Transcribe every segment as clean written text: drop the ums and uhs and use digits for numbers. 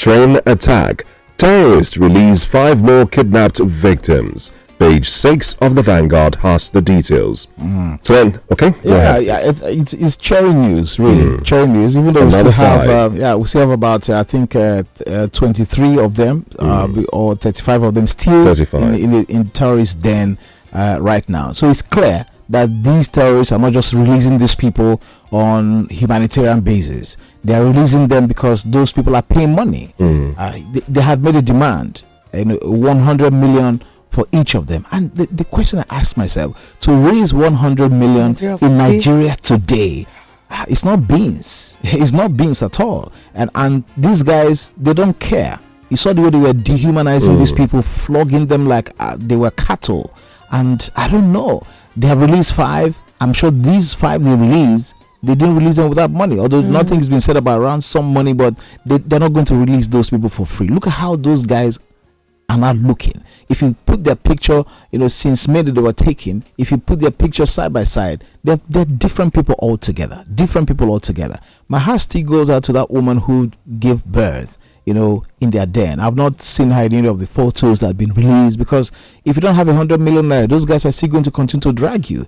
Train attack. Terrorists release 5 more kidnapped victims. Page 6 of the Vanguard has the details. Okay. It's cherry news, really. Cherry news. Even though we still have about I think 23 of them, or 35 of them still in terrorist den right now. So it's clear that these terrorists are not just releasing these people on humanitarian basis. They are releasing them because those people are paying money. They had made a demand, 100 million for each of them. And the question I ask myself, to raise 100 million in Nigeria today, it's not beans. It's not beans at all. And these guys, they don't care. You saw the way they were dehumanizing these people, flogging them like they were cattle. And I don't know. They have released 5. I'm sure these 5 they released, they didn't release them without money. Although nothing's been said about around some money, but they're not going to release those people for free. Look at how those guys are not looking. If you put their picture, since May that they were taken, if you put their picture side by side, they're different people altogether. My heart still goes out to that woman who gave birth, in their den. I've not seen her in any of the photos that have been released, because if you don't have 100 million naira, those guys are still going to continue to drag you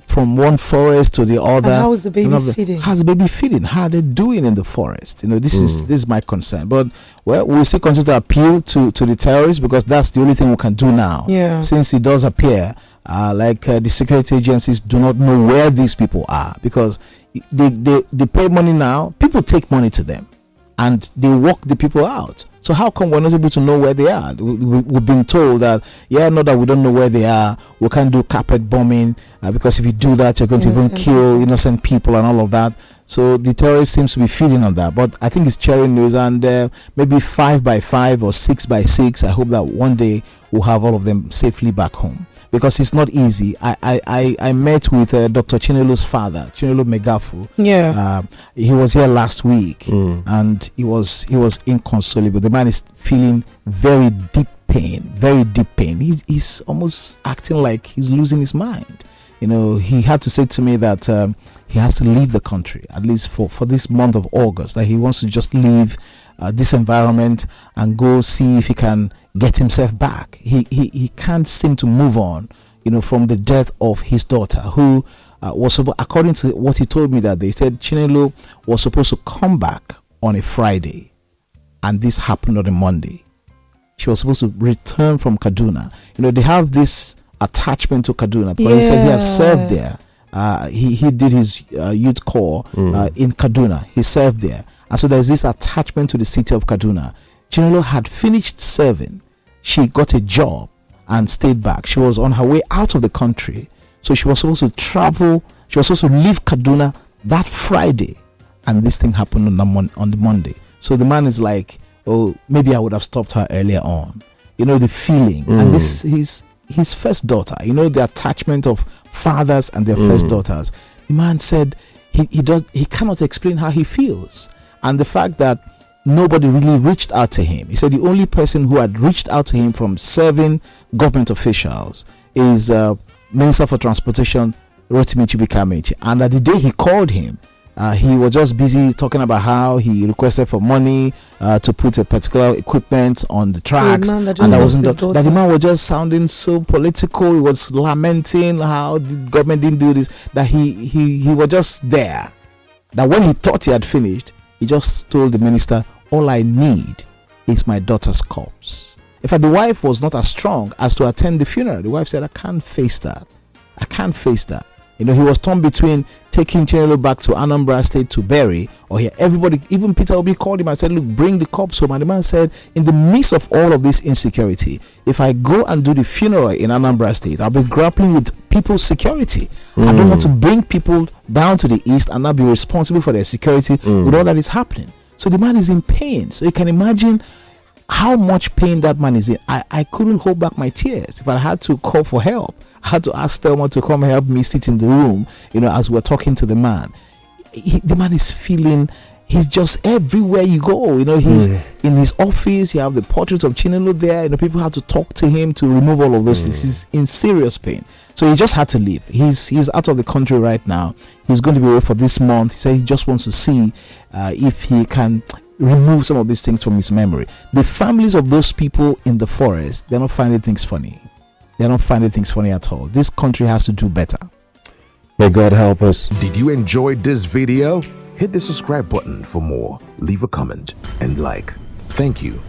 from one forest to the other. And how is the baby feeding? How's the baby feeding? How are they doing in the forest? This is my concern. But we'll still continue to appeal to the terrorists, because that's the only thing we can do now. Yeah. Since it does appear the security agencies do not know where these people are, because they pay money now. People take money to them, and they walk the people out. So how come we're not able to know where they are? We've been told that, not that we don't know where they are, we can't do carpet bombing, because if you do that, you're going to even kill innocent people and all of that. So the terrorist seems to be feeding on that. But I think it's cherry news, and maybe 5 by 5 or 6 by 6. I hope that one day we'll have all of them safely back home, because it's not easy. I met with Dr. Chinelo's father, Chinelo Megafu. He was here last week, and he was inconsolable. The man is feeling very deep pain. He's almost acting like he's losing his mind. He had to say to me that he has to leave the country, at least for this month of August, that he wants to just leave this environment and go see if he can get himself back. He can't seem to move on, from the death of his daughter, who was according to what he told me that they said Chinelo was supposed to come back on a Friday, and this happened on a Monday. She was supposed to return from Kaduna. They have this attachment to Kaduna, because he said he has served there. He did his youth corps in Kaduna. He served there, and so there's this attachment to the city of Kaduna. Chinelo had finished serving. She got a job and stayed back. She was on her way out of the country, so she was supposed to travel. She was supposed to leave Kaduna that Friday, and this thing happened on the Monday. So the man is like, oh, maybe I would have stopped her earlier on. The feeling. And this is his first daughter. The attachment of fathers and their first daughters. The man said he cannot explain how he feels, and the fact that nobody really reached out to him. He said the only person who had reached out to him from serving government officials is Minister for Transportation Rotimi Chibuike, and that the day he called him, he was just busy talking about how he requested for money to put a particular equipment on the tracks, and that the man was just sounding so political. He was lamenting how the government didn't do this, that he was just there, that when he thought he had finished, he just told the minister, all I need is my daughter's corpse. In fact, the wife was not as strong as to attend the funeral. The wife said, I can't face that. He was torn between taking Chinelo back to Anambra State to bury, or here. Everybody, even Peter Obi, called him and said, look, bring the corpse home. And the man said, in the midst of all of this insecurity, if I go and do the funeral in Anambra State, I'll be grappling with people's security. I don't want to bring people down to the east and not be responsible for their security with all that is happening. So the man is in pain. So you can imagine how much pain that man is in. I couldn't hold back my tears. If I had to call for help, I had to ask Thelma to come help me sit in the room, as we're talking to the man. The man is feeling, he's just everywhere you go. He's in his office, you have the portrait of Chinelo there. People have to talk to him to remove all of those things. He's in serious pain. So he just had to leave. He's out of the country right now. He's going to be away for this month. He said he just wants to see if he can remove some of these things from his memory. The families of those people in the forest, they're not finding things funny. They're not finding things funny at all. This country has to do better. May God help us. Did you enjoy this video? Hit the subscribe button for more. Leave a comment and like. Thank you.